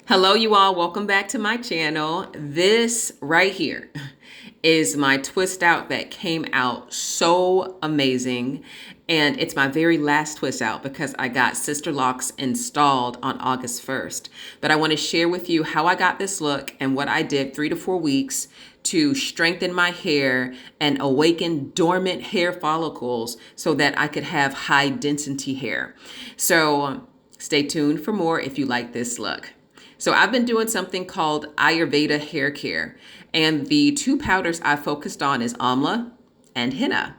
Hello, you all. Welcome back to my channel. This right here is my twist out that came out so amazing. And it's my very last twist out because I got Sisterlocks installed on August 1st. But I want to share with you how I got this look and what I did 3 to 4 weeks to strengthen my hair and awaken dormant hair follicles so that I could have high density hair. So stay tuned for more if you like this look. So I've been doing something called Ayurveda hair care, and the two powders I focused on is amla and henna.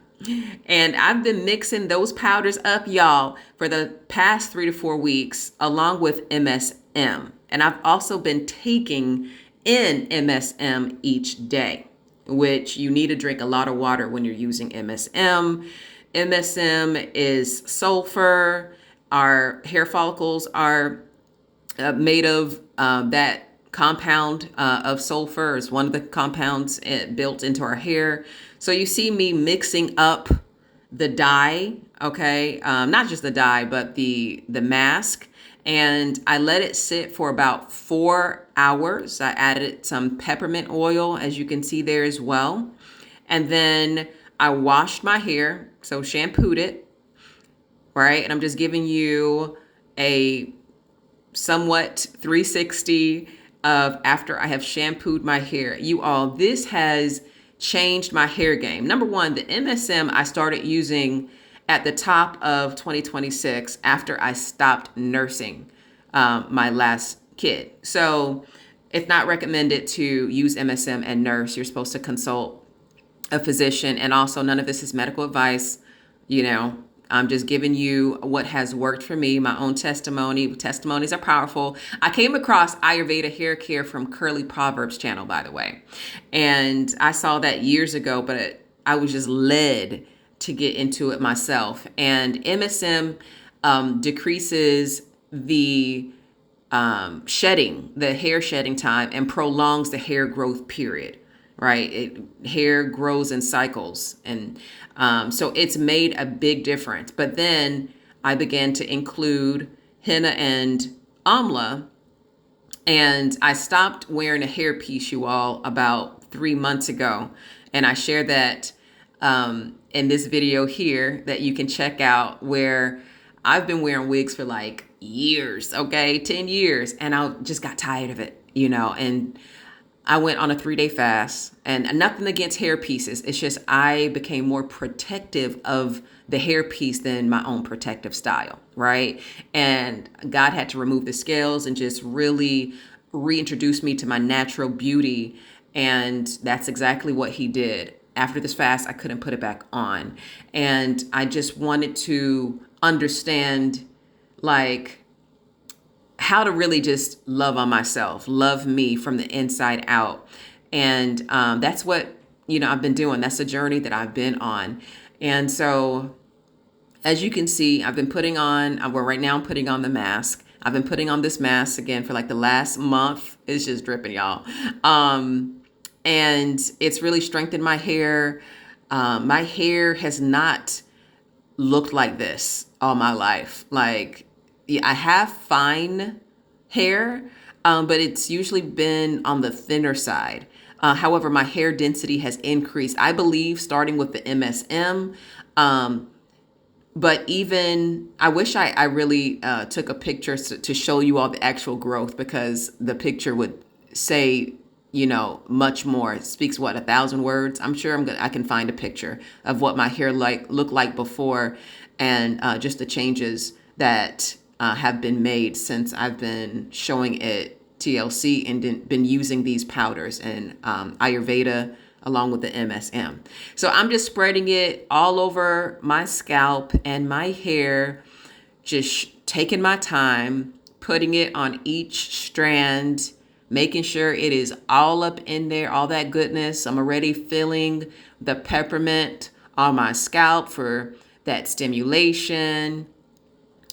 And I've been mixing those powders up, y'all, for the past 3 to 4 weeks, along with MSM. And I've also been taking in MSM each day, which you need to drink a lot of water when you're using MSM. MSM is sulfur. Our hair follicles are made of that compound of sulfur is one of the compounds built into our hair. So you see me mixing up the dye, okay? Not just the dye, but the mask. And I let it sit for about 4 hours. I added some peppermint oil, as you can see there as well. And then I washed my hair, so shampooed it, right? And I'm just giving you a somewhat 360 of after I have shampooed my hair. You all, this has changed my hair game. Number one, the MSM I started using at the top of 2026 after I stopped nursing my last kid. So it's not recommended to use MSM and nurse. You're supposed to consult a physician, and also none of this is medical advice. I'm just giving you what has worked for me, my own testimony. Testimonies are powerful. I came across Ayurveda hair care from Curly Proverbs channel, by the way. And I saw that years ago, but I was just led to get into it myself. And MSM decreases the shedding, the hair shedding time, and prolongs the hair growth period. Right? Hair grows in cycles. And so it's made a big difference. But then I began to include henna and amla. And I stopped wearing a hairpiece, you all, about 3 months ago. And I shared that in this video here that you can check out, where I've been wearing wigs for like years, okay, 10 years. And I just got tired of it, and I went on a 3-day fast, and nothing against hair pieces. It's just I became more protective of the hair piece than my own protective style, right? And God had to remove the scales and just really reintroduce me to my natural beauty. And that's exactly what he did. After this fast, I couldn't put it back on. And I just wanted to understand, like, how to really just love on myself, love me from the inside out. And that's what, I've been doing. That's a journey that I've been on. And so, as you can see, I've been putting on, right now I'm putting on the mask. I've been putting on this mask again for like the last month. It's just dripping, y'all. And it's really strengthened my hair. My hair has not looked like this all my life. Like, I have fine hair, but it's usually been on the thinner side. However, my hair density has increased, I believe, starting with the MSM. But even, I wish I really took a picture to show you all the actual growth, because the picture would say, much more. It speaks, 1,000 words. I'm sure I can find a picture of what my hair looked like before, and just the changes that have been made since I've been showing it TLC and been using these powders and Ayurveda along with the MSM. So I'm just spreading it all over my scalp and my hair, just taking my time, putting it on each strand, making sure it is all up in there, all that goodness. I'm already feeling the peppermint on my scalp for that stimulation.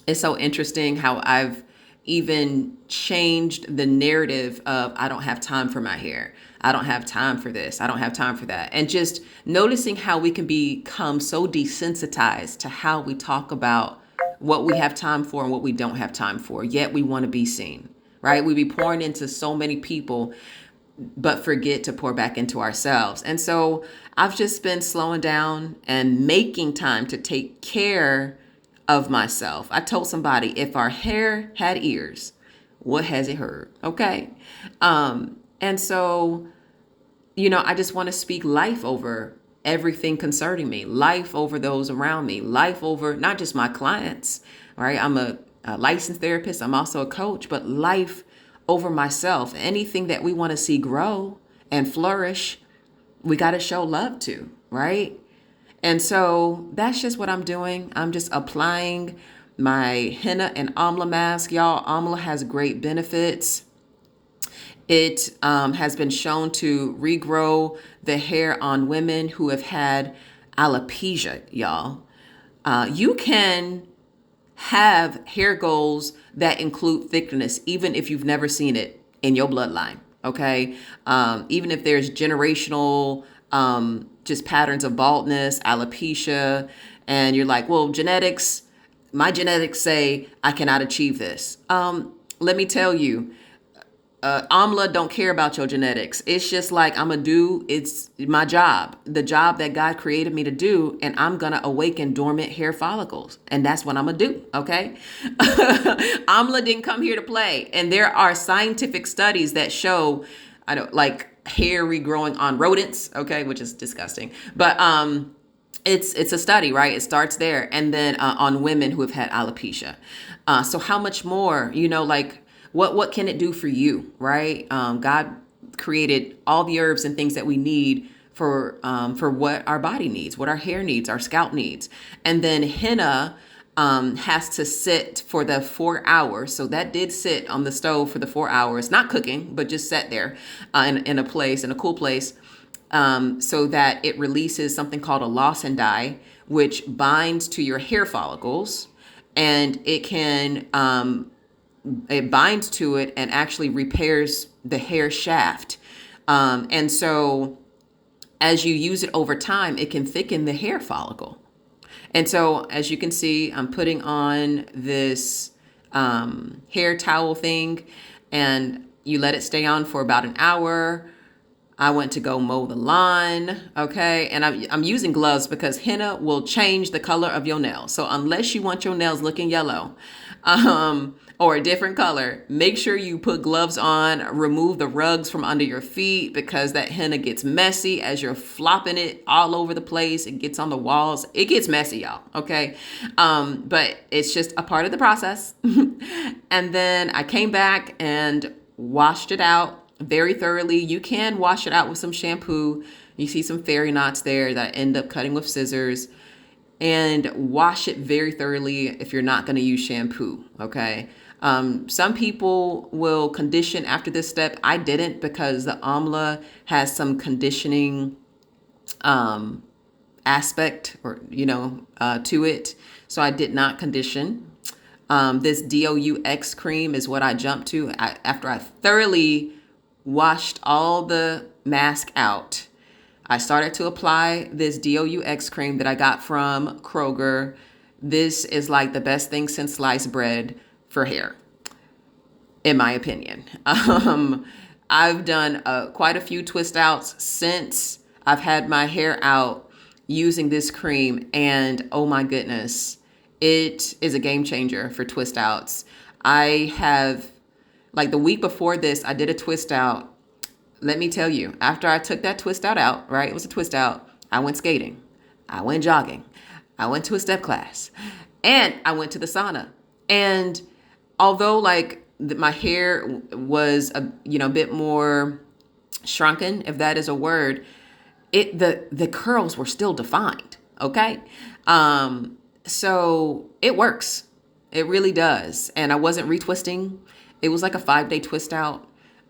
It's so interesting how I've even changed the narrative of I don't have time for my hair. I don't have time for this. I don't have time for that. And just noticing how we can become so desensitized to how we talk about what we have time for and what we don't have time for, yet we want to be seen, right? We be pouring into so many people, but forget to pour back into ourselves. And so I've just been slowing down and making time to take care of myself. I told somebody, if our hair had ears, what has it heard? Okay. And so, I just want to speak life over everything concerning me, life over those around me, life over not just my clients, right? I'm a licensed therapist. I'm also a coach, but life over myself. Anything that we want to see grow and flourish, we got to show love to, right? And so that's just what I'm doing. I'm just applying my henna and amla mask. Y'all, amla has great benefits. It has been shown to regrow the hair on women who have had alopecia, y'all. You can have hair goals that include thickness, even if you've never seen it in your bloodline. Okay. Even if there's generational, just patterns of baldness, alopecia, and you're like, well, my genetics say I cannot achieve this. Let me tell you, amla don't care about your genetics. It's just like it's my job, the job that God created me to do, and I'm going to awaken dormant hair follicles. And that's what I'm going to do, okay? Amla didn't come here to play. And there are scientific studies that show, hair regrowing on rodents, okay, which is disgusting. But it's a study, right? It starts there. And then on women who have had alopecia. So how much more, what can it do for you, right? God created all the herbs and things that we need for what our body needs, what our hair needs, our scalp needs. And then henna has to sit for the 4 hours. So that did sit on the stove for the 4 hours, not cooking, but just sat there in a cool place, so that it releases something called a lawson dye, which binds to your hair follicles, and it binds to it and actually repairs the hair shaft. And so as you use it over time, it can thicken the hair follicle. And so as you can see, I'm putting on this hair towel thing, and you let it stay on for about an hour. I went to go mow the lawn, okay? And I'm using gloves because henna will change the color of your nails. So unless you want your nails looking yellow, or a different color, make sure you put gloves on, remove the rugs from under your feet, because that henna gets messy as you're flopping it all over the place. It gets on the walls. It gets messy, y'all, okay? But it's just a part of the process. And then I came back and washed it out very thoroughly. You can wash it out with some shampoo. You see some fairy knots there that I end up cutting with scissors. And wash it very thoroughly if you're not going to use shampoo, okay? Some people will condition after this step. I didn't, because the amla has some conditioning aspect to it. So I did not condition. This DOUX cream is what I jumped to after I thoroughly washed all the mask out. I started to apply this DOUX cream that I got from Kroger. This is like the best thing since sliced bread for hair, in my opinion. I've done quite a few twist outs since I've had my hair out using this cream, and oh my goodness, it is a game changer for twist outs. I have, the week before this, I did a twist out. Let me tell you, after I took that twist out, right? It was a twist out. I went skating. I went jogging. I went to a step class, and I went to the sauna. And although my hair was a bit more shrunken, if that is a word, the curls were still defined. Okay. So it works. It really does. And I wasn't retwisting. It was like a 5-day twist out.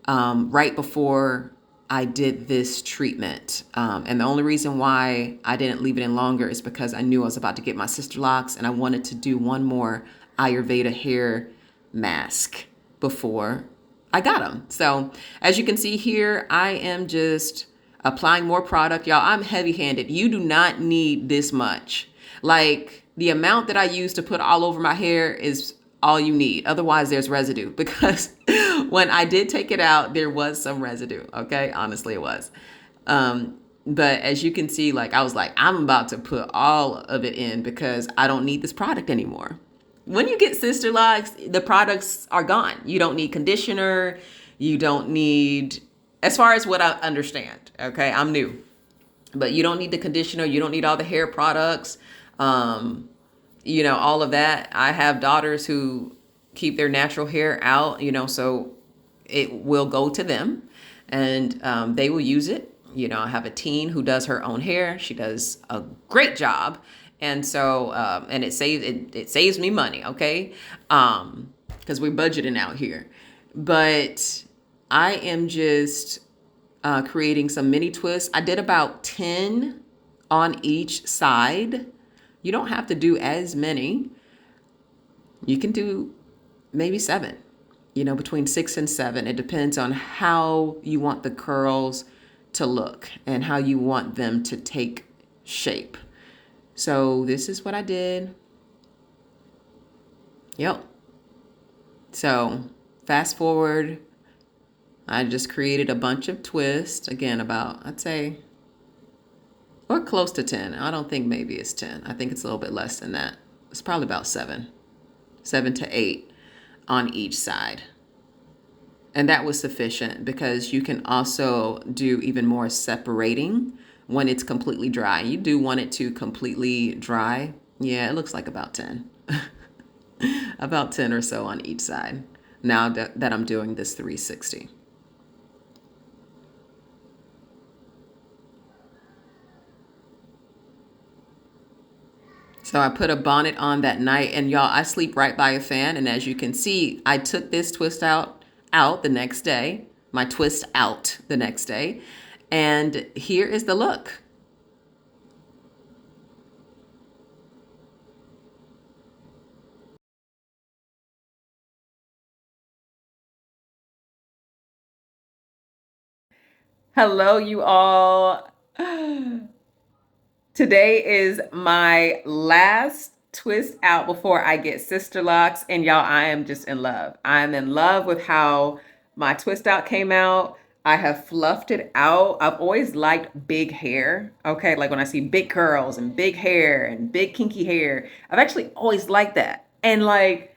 Right before I did this treatment. And the only reason why I didn't leave it in longer is because I knew I was about to get my Sisterlocks, and I wanted to do one more Ayurveda hair mask before I got them. So as you can see here, I am just applying more product. Y'all, I'm heavy-handed. You do not need this much. The amount that I use to put all over my hair is all you need. Otherwise, there's residue, because When I did take it out, there was some residue. Okay. Honestly, it was. But as you can see, like I was like, I'm about to put all of it in because I don't need this product anymore. When you get Sisterlocks, the products are gone. You don't need conditioner. You don't need, as far as what I understand. Okay. I'm new, but you don't need the conditioner. You don't need all the hair products. All of that. I have daughters who keep their natural hair out, so it will go to them and they will use it. I have a teen who does her own hair. She does a great job. And so, and it saves me money. Okay. Cause we're budgeting out here, but I am just, creating some mini twists. I did about 10 on each side. You don't have to do as many. You can do maybe 7, between 6 and 7. It depends on how you want the curls to look and how you want them to take shape. So this is what I did. Yep. So fast forward, I just created a bunch of twists. Again, about, I'd say, or close to 10. I don't think maybe it's 10. I think it's a little bit less than that. It's probably about 7 to 8 on each side. And that was sufficient because you can also do even more separating when it's completely dry. You do want it to completely dry. Yeah, it looks like about 10. About 10 or so on each side now that I'm doing this 360. So I put a bonnet on that night, and y'all, I sleep right by a fan. And as you can see, I took this twist out the next day, my twist out the next day. And here is the look. Hello, you all. Today is my last twist out before I get Sisterlocks. And y'all, I am just in love. I'm in love with how my twist out came out. I have fluffed it out. I've always liked big hair. Okay, like when I see big curls and big hair and big kinky hair, I've actually always liked that. And like,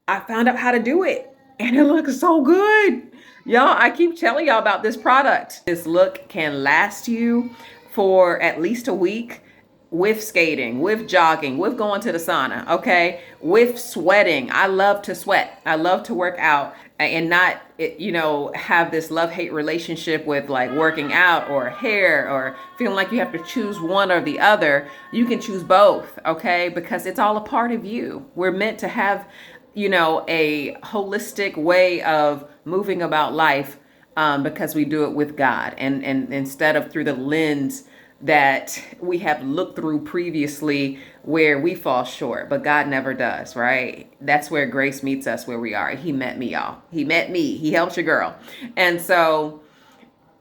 I found out how to do it and it looks so good. Y'all, I keep telling y'all about this product. This look can last you for at least a week with skating, with jogging, with going to the sauna, okay? With sweating. I love to sweat. I love to work out and not, have this love-hate relationship with like working out or hair or feeling like you have to choose one or the other. You can choose both, okay? Because it's all a part of you. We're meant to have, a holistic way of moving about life because we do it with God and instead of through the lens that we have looked through previously where we fall short, but God never does, right? That's where grace meets us where we are. He met me, y'all. He met me. He helped your girl. And so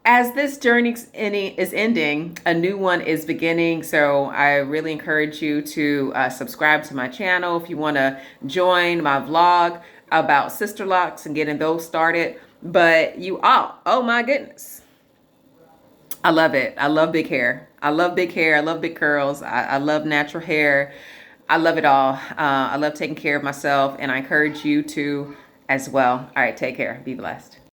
as this journey is ending, a new one is beginning. So I really encourage you to subscribe to my channel if you want to join my vlog about Sisterlocks and getting those started. But you all, oh my goodness. I love it. I love big hair. I love big hair. I love big curls. I love natural hair. I love it all. I love taking care of myself, and I encourage you to as well. All right, take care. Be blessed.